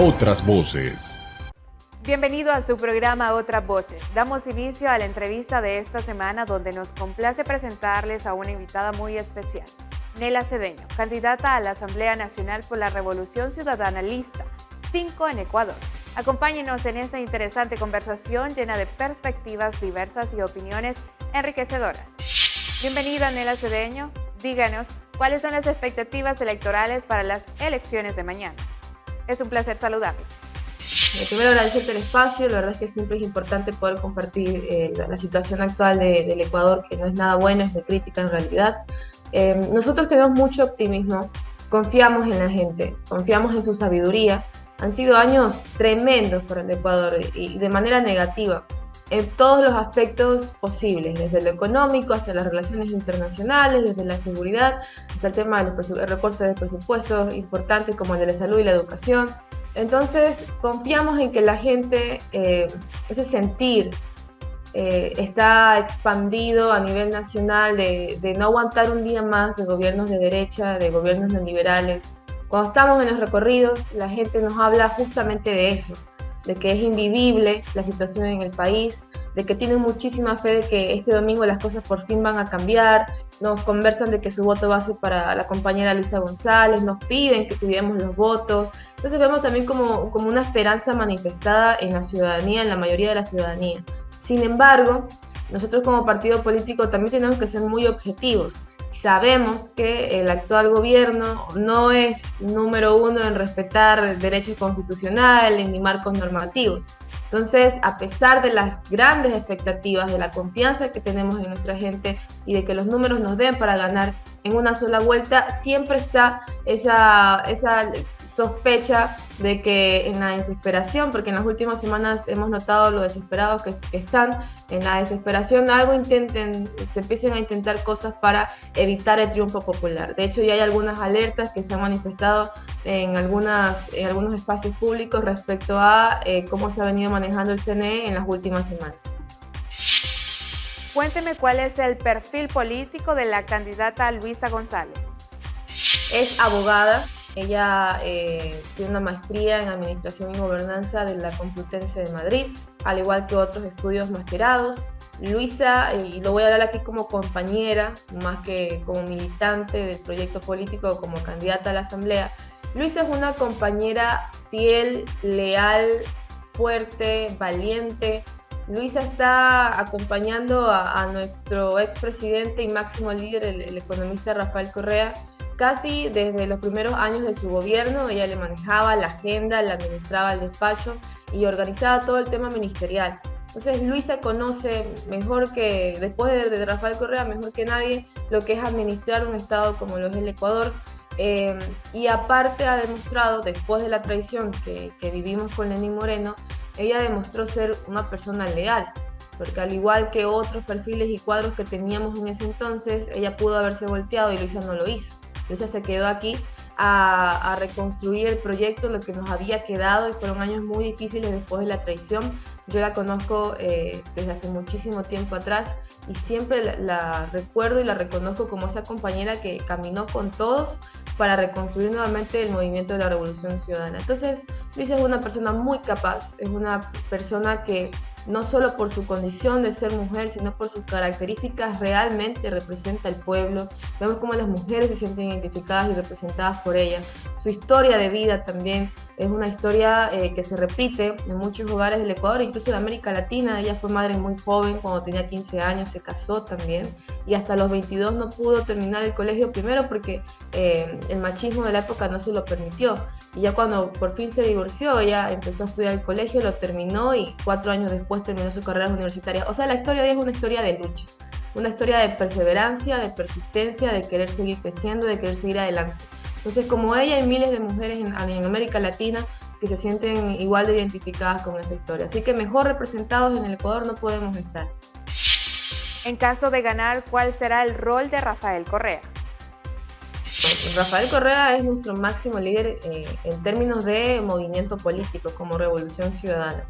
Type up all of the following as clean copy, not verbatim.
Otras voces. Bienvenido a su programa Otras Voces. Damos inicio a la entrevista de esta semana donde nos complace presentarles a una invitada muy especial, Nela Cedeño, candidata a la Asamblea Nacional por la Revolución Ciudadana Lista 5 en Ecuador. Acompáñenos en esta interesante conversación llena de perspectivas diversas y opiniones enriquecedoras. Bienvenida, Nela Cedeño. Díganos, ¿cuáles son las expectativas electorales para las elecciones de mañana? Es un placer saludarlo. Primero agradecerte el espacio, la verdad es que siempre es importante poder compartir la situación actual del Ecuador, que no es nada bueno, es de crítica en realidad. Nosotros tenemos mucho optimismo, confiamos en la gente, confiamos en su sabiduría. Han sido años tremendos para el Ecuador y de manera negativa, en todos los aspectos posibles, desde lo económico hasta las relaciones internacionales, desde la seguridad, hasta el tema de los recortes de presupuestos importantes como el de la salud y la educación. Entonces, confiamos en que la gente, ese sentir, está expandido a nivel nacional de no aguantar un día más de gobiernos de derecha, de gobiernos neoliberales. Cuando estamos en los recorridos, la gente nos habla justamente de eso, de que es invivible la situación en el país, de que tienen muchísima fe de que este domingo las cosas por fin van a cambiar. Nos conversan de que su voto va a ser para la compañera Luisa González, nos piden que cuidemos los votos. Entonces vemos también como una esperanza manifestada en la ciudadanía, en la mayoría de la ciudadanía. Sin embargo, nosotros como partido político también tenemos que ser muy objetivos. Sabemos que el actual gobierno no es número uno en respetar derechos constitucionales ni marcos normativos. Entonces, a pesar de las grandes expectativas, de la confianza que tenemos en nuestra gente y de que los números nos den para ganar en una sola vuelta, siempre está esa sospecha de que en la desesperación, porque en las últimas semanas hemos notado lo desesperados que están, en la desesperación se empiecen a intentar cosas para evitar el triunfo popular. De hecho, ya hay algunas alertas que se han manifestado en algunos espacios públicos respecto a cómo se ha venido manejando el CNE en las últimas semanas. Cuénteme cuál es el perfil político de la candidata Luisa González. Es abogada, ella tiene una maestría en Administración y Gobernanza de la Complutense de Madrid, al igual que otros estudios masterados. Luisa, y lo voy a hablar aquí como compañera, más que como militante del proyecto político o como candidata a la Asamblea, Luisa es una compañera fiel, leal, fuerte, valiente. Luisa está acompañando a nuestro expresidente y máximo líder, el economista Rafael Correa, casi desde los primeros años de su gobierno. Ella le manejaba la agenda, le administraba el despacho y organizaba todo el tema ministerial. Entonces Luisa conoce mejor que, después de Rafael Correa, mejor que nadie, lo que es administrar un estado como lo es el Ecuador. Y aparte ha demostrado, después de la traición que vivimos con Lenín Moreno, ella demostró ser una persona leal, porque al igual que otros perfiles y cuadros que teníamos en ese entonces, ella pudo haberse volteado y Luisa no lo hizo. Luisa se quedó aquí a reconstruir el proyecto, lo que nos había quedado, y fueron años muy difíciles después de la traición. Yo la conozco desde hace muchísimo tiempo atrás y siempre la recuerdo y la reconozco como esa compañera que caminó con todos para reconstruir nuevamente el movimiento de la Revolución Ciudadana. Entonces, Luisa es una persona muy capaz, es una persona que no solo por su condición de ser mujer, sino por sus características realmente representa al pueblo. Vemos cómo las mujeres se sienten identificadas y representadas por ella. Su historia de vida también es una historia que se repite en muchos hogares del Ecuador, incluso de América Latina. Ella fue madre muy joven, cuando tenía 15 años, se casó también y hasta los 22 no pudo terminar el colegio, primero porque el machismo de la época no se lo permitió. Y ya cuando por fin se divorció, ella empezó a estudiar el colegio, lo terminó y 4 años después terminó su carrera universitaria. O sea, la historia de ella es una historia de lucha, una historia de perseverancia, de persistencia, de querer seguir creciendo, de querer seguir adelante. Entonces, como ella, hay miles de mujeres en América Latina que se sienten igual de identificadas con esa historia. Así que mejor representados en el Ecuador no podemos estar. En caso de ganar, ¿cuál será el rol de Rafael Correa? Rafael Correa es nuestro máximo líder en términos de movimiento político, como Revolución Ciudadana.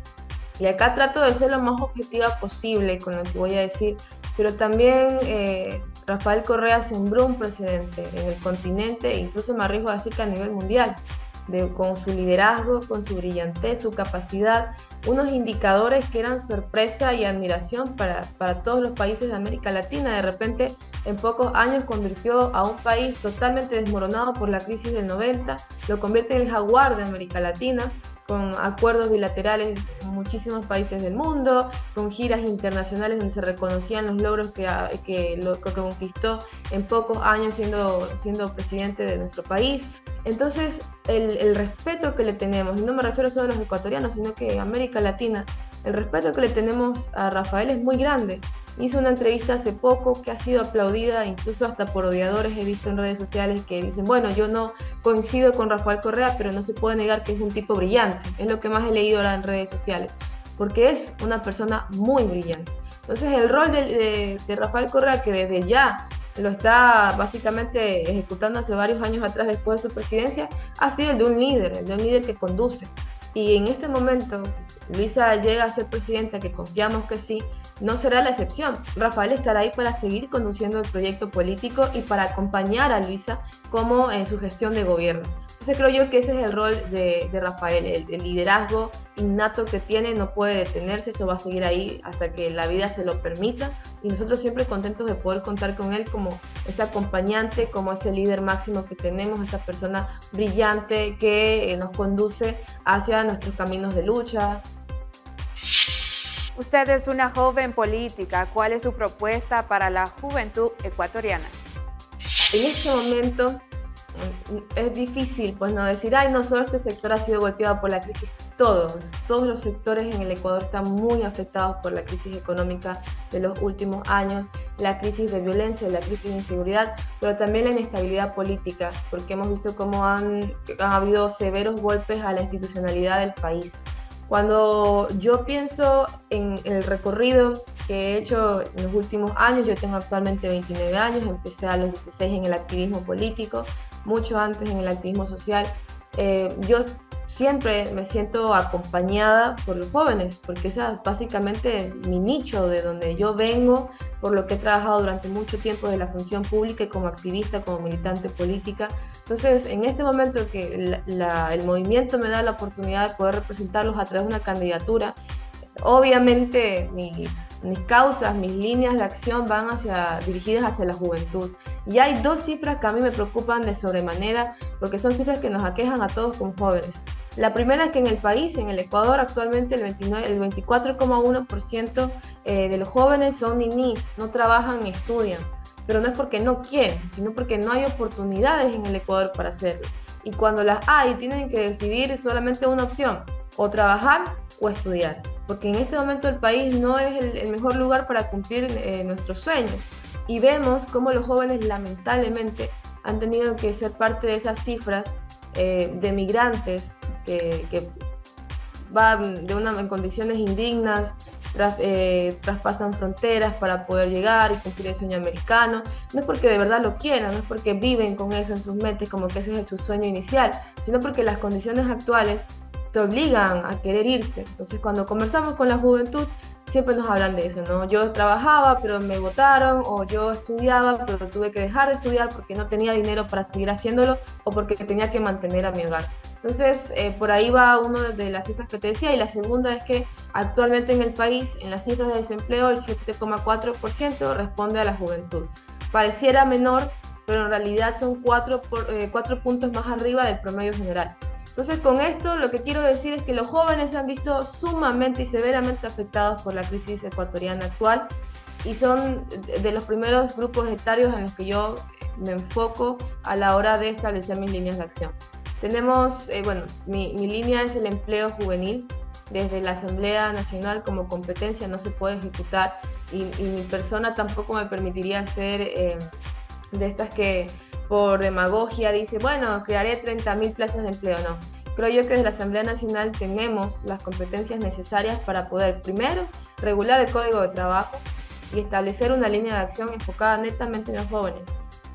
Y acá trato de ser lo más objetiva posible con lo que voy a decir, pero también Rafael Correa sembró un precedente en el continente, incluso me arriesgo a decir que a nivel mundial. con su liderazgo, con su brillantez, su capacidad, unos indicadores que eran sorpresa y admiración para todos los países de América Latina. De repente, en pocos años convirtió a un país totalmente desmoronado por la crisis del 90, lo convierte en el jaguar de América Latina, con acuerdos bilaterales con muchísimos países del mundo, con giras internacionales donde se reconocían los logros que conquistó en pocos años siendo presidente de nuestro país. Entonces, el respeto que le tenemos, y no me refiero solo a los ecuatorianos, sino que a América Latina, el respeto que le tenemos a Rafael es muy grande. Hizo una entrevista hace poco que ha sido aplaudida, incluso hasta por odiadores he visto en redes sociales que dicen, bueno, yo no coincido con Rafael Correa, pero no se puede negar que es un tipo brillante. Es lo que más he leído ahora en redes sociales, porque es una persona muy brillante. Entonces el rol de Rafael Correa, que desde ya lo está básicamente ejecutando hace varios años atrás después de su presidencia, ha sido el de un líder que conduce. Y en este momento, Luisa llega a ser presidenta, que confiamos que sí, no será la excepción. Rafael estará ahí para seguir conduciendo el proyecto político y para acompañar a Luisa como en su gestión de gobierno. Entonces creo yo que ese es el rol de Rafael, el liderazgo innato que tiene no puede detenerse, eso va a seguir ahí hasta que la vida se lo permita, y nosotros siempre contentos de poder contar con él como ese acompañante, como ese líder máximo que tenemos, esa persona brillante que nos conduce hacia nuestros caminos de lucha. Usted es una joven política. ¿Cuál es su propuesta para la juventud ecuatoriana? En este momento es difícil pues no decir, ay, no solo este sector ha sido golpeado por la crisis. Todos los sectores en el Ecuador están muy afectados por la crisis económica de los últimos años, la crisis de violencia, la crisis de inseguridad, pero también la inestabilidad política, porque hemos visto cómo han habido severos golpes a la institucionalidad del país. Cuando yo pienso en el recorrido que he hecho en los últimos años, yo tengo actualmente 29 años, empecé a los 16 en el activismo político, mucho antes en el activismo social. Yo siempre me siento acompañada por los jóvenes, porque esa es básicamente mi nicho, de donde yo vengo, por lo que he trabajado durante mucho tiempo de la función pública y como activista, como militante política. Entonces, en este momento que el movimiento me da la oportunidad de poder representarlos a través de una candidatura, obviamente mis causas, mis líneas de acción van dirigidas hacia la juventud. Y hay dos cifras que a mí me preocupan de sobremanera, porque son cifras que nos aquejan a todos como jóvenes. La primera es que en el país, en el Ecuador, actualmente el 24,1% de los jóvenes son ninis, no trabajan ni estudian. Pero no es porque no quieren, sino porque no hay oportunidades en el Ecuador para hacerlo. Y cuando las hay, tienen que decidir solamente una opción, o trabajar o estudiar. Porque en este momento el país no es el mejor lugar para cumplir nuestros sueños. Y vemos cómo los jóvenes lamentablemente han tenido que ser parte de esas cifras de migrantes que van en condiciones indignas, traspasan fronteras para poder llegar y cumplir el sueño americano. No es porque de verdad lo quieran, no es porque viven con eso en sus mentes como que ese es su sueño inicial, sino porque las condiciones actuales te obligan a querer irte. Entonces cuando conversamos con la juventud siempre nos hablan de eso, ¿no? Yo trabajaba pero me botaron, o yo estudiaba pero tuve que dejar de estudiar porque no tenía dinero para seguir haciéndolo o porque tenía que mantener a mi hogar. Entonces, por ahí va una de las cifras que te decía, y la segunda es que actualmente en el país, en las cifras de desempleo, el 7,4% responde a la juventud. Pareciera menor, pero en realidad son 4 puntos más arriba del promedio general. Entonces, con esto lo que quiero decir es que los jóvenes se han visto sumamente y severamente afectados por la crisis ecuatoriana actual, y son de los primeros grupos etarios en los que yo me enfoco a la hora de establecer mis líneas de acción. Tenemos, mi línea es el empleo juvenil. Desde la Asamblea Nacional como competencia no se puede ejecutar, y mi persona tampoco me permitiría ser de estas que por demagogia dice, bueno, crearé 30.000 plazas de empleo. No, creo yo que desde la Asamblea Nacional tenemos las competencias necesarias para poder, primero, regular el Código de Trabajo y establecer una línea de acción enfocada netamente en los jóvenes.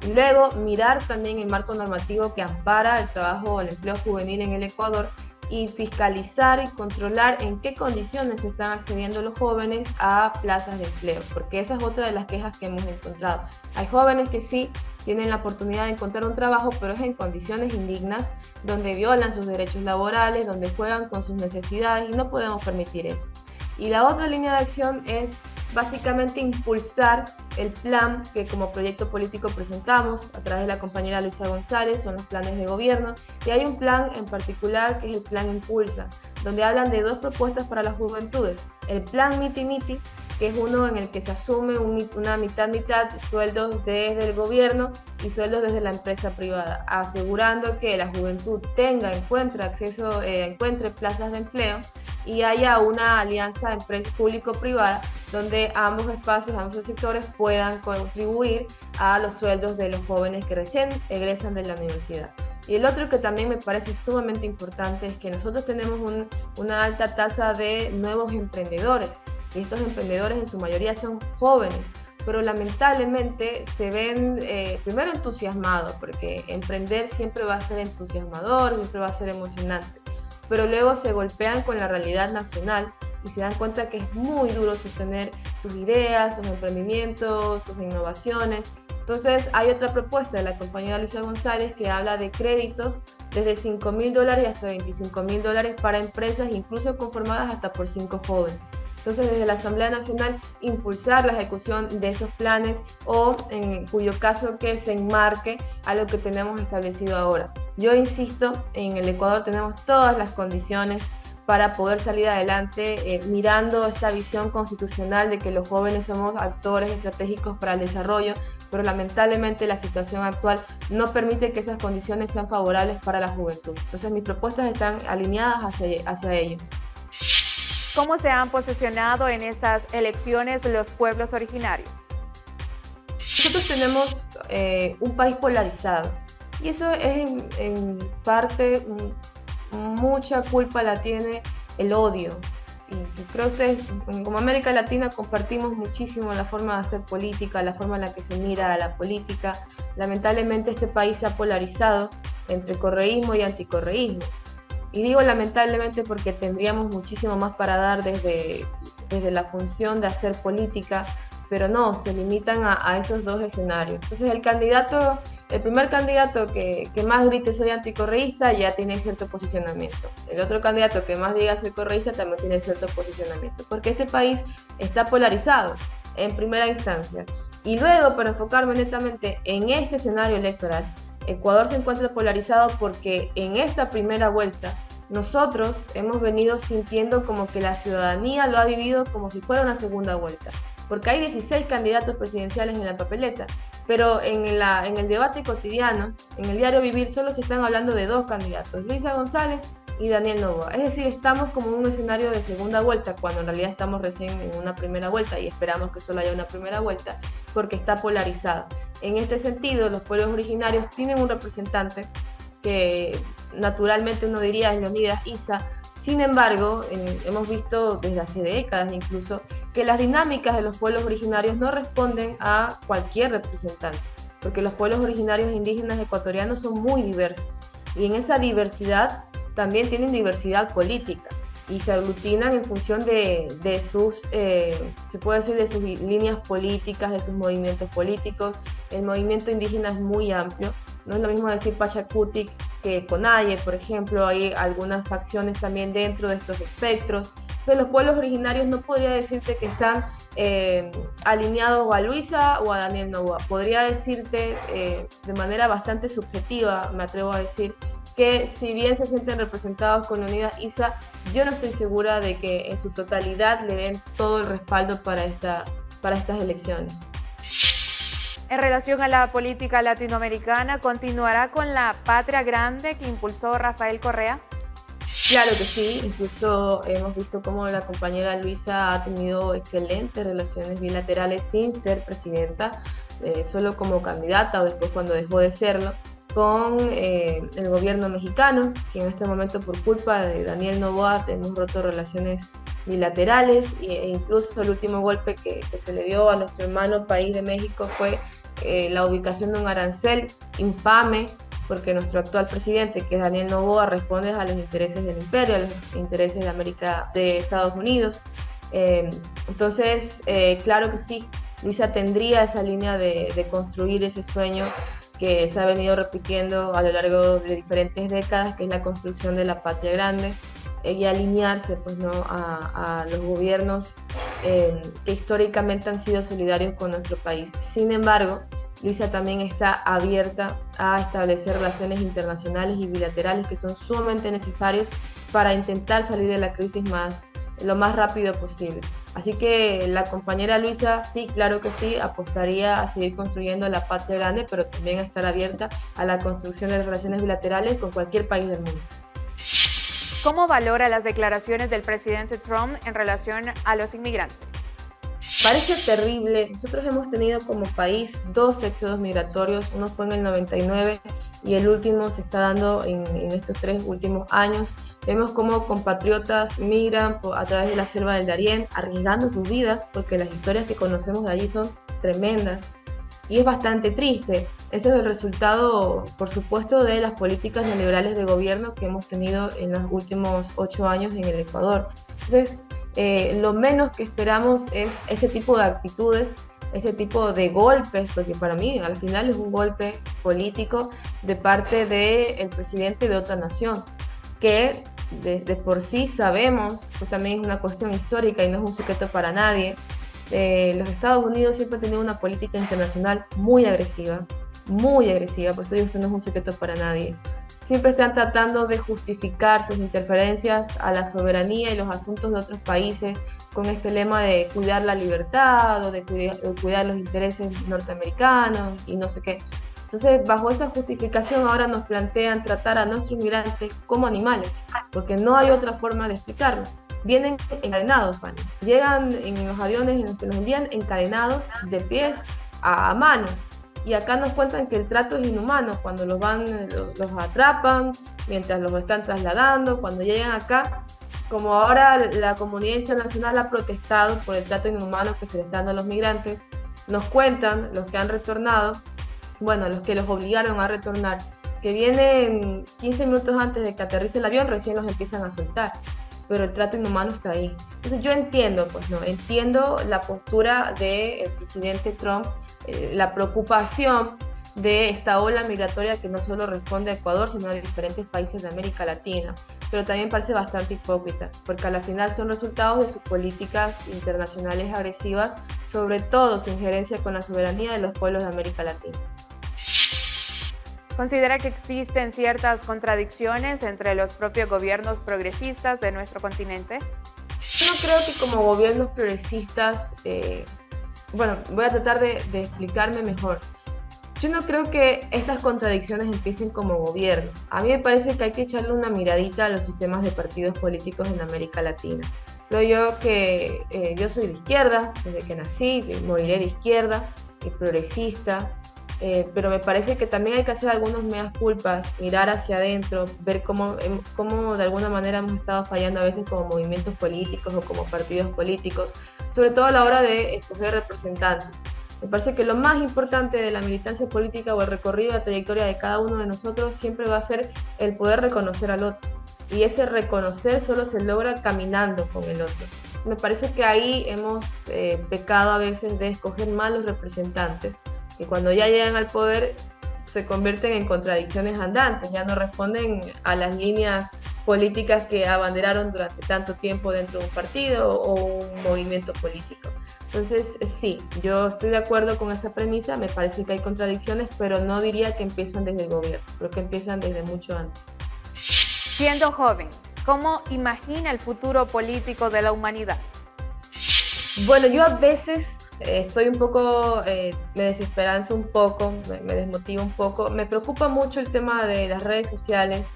Y luego mirar también el marco normativo que ampara el trabajo o el empleo juvenil en el Ecuador, y fiscalizar y controlar en qué condiciones se están accediendo los jóvenes a plazas de empleo, porque esa es otra de las quejas que hemos encontrado. Hay jóvenes que sí tienen la oportunidad de encontrar un trabajo, pero es en condiciones indignas, donde violan sus derechos laborales, donde juegan con sus necesidades, y no podemos permitir eso. Y la otra línea de acción es básicamente impulsar el plan que como proyecto político presentamos a través de la compañera Luisa González, son los planes de gobierno, y hay un plan en particular que es el plan Impulsa, donde hablan de 2 propuestas para las juventudes: el plan Miti Miti, que es uno en el que se asume una mitad, sueldos desde el gobierno y sueldos desde la empresa privada, asegurando que la juventud encuentre plazas de empleo y haya una alianza empresa público-privada donde ambos espacios, ambos sectores puedan contribuir a los sueldos de los jóvenes que recién egresan de la universidad. Y el otro que también me parece sumamente importante es que nosotros tenemos una alta tasa de nuevos emprendedores, y estos emprendedores en su mayoría son jóvenes, pero lamentablemente se ven primero entusiasmados, porque emprender siempre va a ser entusiasmador, siempre va a ser emocionante, pero luego se golpean con la realidad nacional y se dan cuenta que es muy duro sostener sus ideas, sus emprendimientos, sus innovaciones. Entonces hay otra propuesta de la compañera Luisa González que habla de créditos desde $5.000 hasta $25.000 para empresas, incluso conformadas hasta por 5 jóvenes. Entonces, desde la Asamblea Nacional, impulsar la ejecución de esos planes o, en cuyo caso, que se enmarque a lo que tenemos establecido ahora. Yo insisto, en el Ecuador tenemos todas las condiciones para poder salir adelante mirando esta visión constitucional de que los jóvenes somos actores estratégicos para el desarrollo, pero lamentablemente la situación actual no permite que esas condiciones sean favorables para la juventud. Entonces, mis propuestas están alineadas hacia ello. ¿Cómo se han posicionado en estas elecciones los pueblos originarios? Nosotros tenemos un país polarizado y eso es en parte mucha culpa la tiene el odio. Y creo que ustedes como América Latina compartimos muchísimo la forma de hacer política, la forma en la que se mira a la política. Lamentablemente este país se ha polarizado entre correísmo y anticorreísmo. Y digo lamentablemente porque tendríamos muchísimo más para dar desde la función de hacer política, pero no, se limitan a esos 2 escenarios. Entonces el primer candidato que más grite soy anticorreísta ya tiene cierto posicionamiento. El otro candidato que más diga soy correísta también tiene cierto posicionamiento, porque este país está polarizado en primera instancia. Y luego, para enfocarme netamente en este escenario electoral, Ecuador se encuentra polarizado porque en esta primera vuelta nosotros hemos venido sintiendo como que la ciudadanía lo ha vivido como si fuera una segunda vuelta, porque hay 16 candidatos presidenciales en la papeleta, pero en el debate cotidiano, en el diario vivir, solo se están hablando de 2 candidatos, Luisa González y Daniel Noboa. Es decir, estamos como en un escenario de segunda vuelta, cuando en realidad estamos recién en una primera vuelta y esperamos que solo haya una primera vuelta, porque está polarizado. En este sentido, los pueblos originarios tienen un representante que naturalmente uno diría es Leonidas Issa. Sin embargo, hemos visto desde hace décadas incluso que las dinámicas de los pueblos originarios no responden a cualquier representante, porque los pueblos originarios indígenas ecuatorianos son muy diversos y en esa diversidad también tienen diversidad política y se aglutinan en función de sus, se puede decir, de sus líneas políticas, de sus movimientos políticos. El movimiento indígena es muy amplio, no es lo mismo decir Pachacutic que Conaye, por ejemplo, hay algunas facciones también dentro de estos espectros. Entonces los pueblos originarios no podría decirte que están alineados o a Luisa o a Daniel Noboa. Podría decirte de manera bastante subjetiva, me atrevo a decir, que si bien se sienten representados con Leonidas Issa, yo no estoy segura de que en su totalidad le den todo el respaldo para estas elecciones. En relación a la política latinoamericana, ¿continuará con la patria grande que impulsó Rafael Correa? Claro que sí, incluso hemos visto cómo la compañera Luisa ha tenido excelentes relaciones bilaterales sin ser presidenta, solo como candidata o después cuando dejó de serlo, con el gobierno mexicano, que en este momento por culpa de Daniel Noboa hemos roto relaciones bilaterales e incluso el último golpe que se le dio a nuestro hermano país de México fue la ubicación de un arancel infame, porque nuestro actual presidente, que es Daniel Noboa, responde a los intereses del imperio, a los intereses de Estados Unidos. Entonces, claro que sí, Luisa tendría esa línea de construir ese sueño que se ha venido repitiendo a lo largo de diferentes décadas, que es la construcción de la patria grande, y alinearse pues, ¿no? a los gobiernos que históricamente han sido solidarios con nuestro país. Sin embargo, Luisa también está abierta a establecer relaciones internacionales y bilaterales que son sumamente necesarios para intentar salir de la crisis lo más rápido posible. Así que la compañera Luisa, sí, claro que sí, apostaría a seguir construyendo la patria grande, pero también a estar abierta a la construcción de relaciones bilaterales con cualquier país del mundo. ¿Cómo valora las declaraciones del presidente Trump en relación a los inmigrantes? Parece terrible. Nosotros hemos tenido como país 2 éxodos migratorios, uno fue en el 99 y el último se está dando en estos 3 últimos años. Vemos cómo compatriotas migran a través de la selva del Darién, arriesgando sus vidas, porque las historias que conocemos de allí son tremendas. Y es bastante triste. Ese es el resultado, por supuesto, de las políticas neoliberales de gobierno que hemos tenido en los últimos 8 años en el Ecuador. Entonces, lo menos que esperamos es ese tipo de actitudes, ese tipo de golpes, porque para mí al final es un golpe político de parte del presidente de otra nación, que desde por sí sabemos, pues también es una cuestión histórica y no es un secreto para nadie. Los Estados Unidos siempre han tenido una política internacional muy agresiva, por eso digo, esto no es un secreto para nadie. Siempre están tratando de justificar sus interferencias a la soberanía y los asuntos de otros países con este lema de cuidar la libertad o de cuidar los intereses norteamericanos y no sé qué. Entonces, bajo esa justificación ahora nos plantean tratar a nuestros migrantes como animales, porque no hay otra forma de explicarlo. Vienen encadenados, Fanny. Llegan en los aviones en los que los envían encadenados de pies a manos. Y acá nos cuentan que el trato es inhumano cuando los atrapan, mientras los están trasladando, cuando llegan acá. Como ahora la comunidad internacional ha protestado por el trato inhumano que se le está dando a los migrantes, nos cuentan los que han retornado, bueno, los que los obligaron a retornar, que vienen 15 minutos antes de que aterrice el avión, recién los empiezan a soltar. Pero el trato inhumano está ahí. Entonces yo entiendo, entiendo la postura del presidente Trump, la preocupación de esta ola migratoria que no solo responde a Ecuador, sino a diferentes países de América Latina, pero también parece bastante hipócrita, porque a la final son resultados de sus políticas internacionales agresivas, sobre todo su injerencia con la soberanía de los pueblos de América Latina. ¿Considera que existen ciertas contradicciones entre los propios gobiernos progresistas de nuestro continente? Yo no creo que como gobiernos progresistas, voy a tratar de explicarme mejor. Yo no creo que estas contradicciones empiecen como gobierno. A mí me parece que hay que echarle una miradita a los sistemas de partidos políticos en América Latina. Creo yo que yo soy de izquierda, desde que nací, moriré de izquierda, progresista. Pero me parece que también hay que hacer algunos meas culpas, mirar hacia adentro, ver cómo de alguna manera hemos estado fallando a veces como movimientos políticos o como partidos políticos, sobre todo a la hora de escoger representantes. Me parece que lo más importante de la militancia política o el recorrido de la trayectoria de cada uno de nosotros siempre va a ser el poder reconocer al otro. Y ese reconocer solo se logra caminando con el otro. Me parece que ahí hemos pecado a veces de escoger malos representantes, que cuando ya llegan al poder se convierten en contradicciones andantes, ya no responden a las líneas políticas que abanderaron durante tanto tiempo dentro de un partido o un movimiento político. Entonces, sí, yo estoy de acuerdo con esa premisa, me parece que hay contradicciones, pero no diría que empiezan desde el gobierno, creo que empiezan desde mucho antes. Siendo joven, ¿cómo imagina el futuro político de la humanidad? Bueno, yo a veces estoy un poco, me desesperanzo un poco, me desmotivo un poco. Me preocupa mucho el tema de las redes sociales,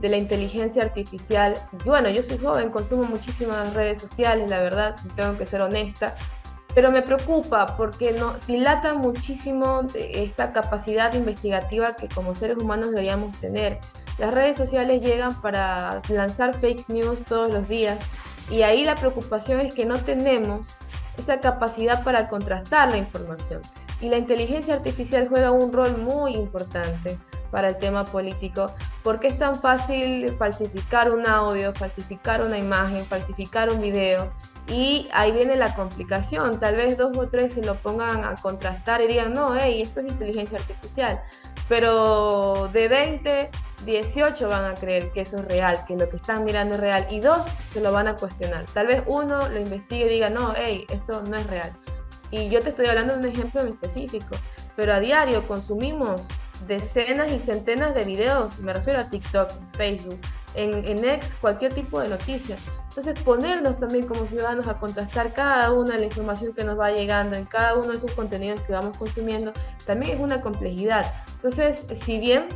de la inteligencia artificial. Y bueno, yo soy joven, consumo muchísimas redes sociales, la verdad, tengo que ser honesta. Pero me preocupa porque dilatan muchísimo esta capacidad investigativa que como seres humanos deberíamos tener. Las redes sociales llegan para lanzar fake news todos los días y ahí la preocupación es que no tenemos esa capacidad para contrastar la información. Y la inteligencia artificial juega un rol muy importante, para el tema político. ¿Por qué es tan fácil falsificar un audio, falsificar una imagen, falsificar un video? Y ahí viene la complicación. Tal vez 2 o 3 se lo pongan a contrastar y digan, no, hey, esto es inteligencia artificial. Pero de 20, 18 van a creer que eso es real, que lo que están mirando es real, y 2 se lo van a cuestionar. Tal vez uno lo investigue y diga, no, hey, esto no es real. Y yo te estoy hablando de un ejemplo en específico, pero a diario consumimos decenas y centenas de videos, me refiero a TikTok, Facebook, en X, cualquier tipo de noticia. Entonces ponernos también como ciudadanos a contrastar cada una de la información que nos va llegando en cada uno de esos contenidos que vamos consumiendo, también es una complejidad. Entonces, si bien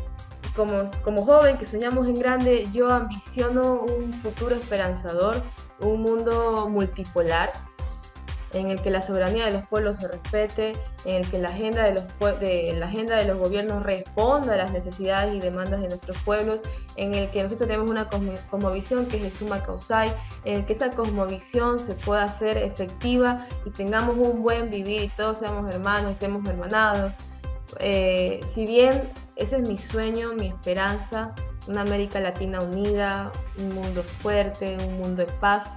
como joven que soñamos en grande, yo ambiciono un futuro esperanzador, un mundo multipolar, en el que la soberanía de los pueblos se respete, en el que la agenda de los gobiernos responda a las necesidades y demandas de nuestros pueblos, en el que nosotros tenemos una cosmovisión que es el Summa Causai, en el que esa cosmovisión se pueda hacer efectiva y tengamos un buen vivir y todos seamos hermanos, estemos hermanados. Si bien ese es mi sueño, mi esperanza, una América Latina unida, un mundo fuerte, un mundo de paz,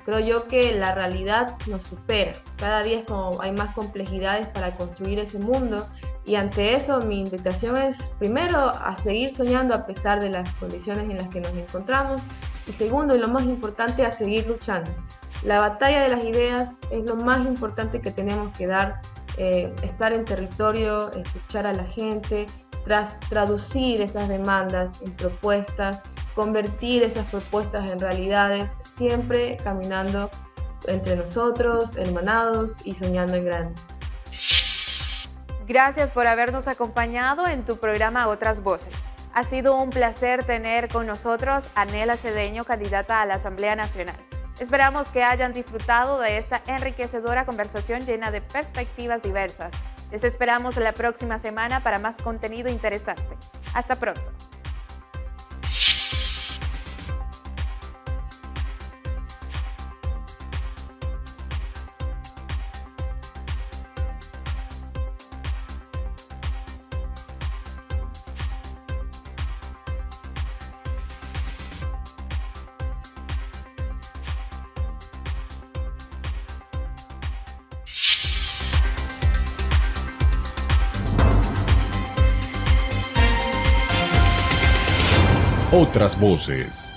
creo yo que la realidad nos supera. Cada día hay más complejidades para construir ese mundo, y ante eso mi invitación es, primero, a seguir soñando a pesar de las condiciones en las que nos encontramos, y segundo, y lo más importante, a seguir luchando. La batalla de las ideas es lo más importante que tenemos que dar, estar en territorio, escuchar a la gente, traducir esas demandas en propuestas, convertir esas propuestas en realidades, siempre caminando entre nosotros, hermanados y soñando en grande. Gracias por habernos acompañado en tu programa Otras Voces. Ha sido un placer tener con nosotros a Nela Cedeño, candidata a la Asamblea Nacional. Esperamos que hayan disfrutado de esta enriquecedora conversación llena de perspectivas diversas. Les esperamos la próxima semana para más contenido interesante. Hasta pronto. Otras voces.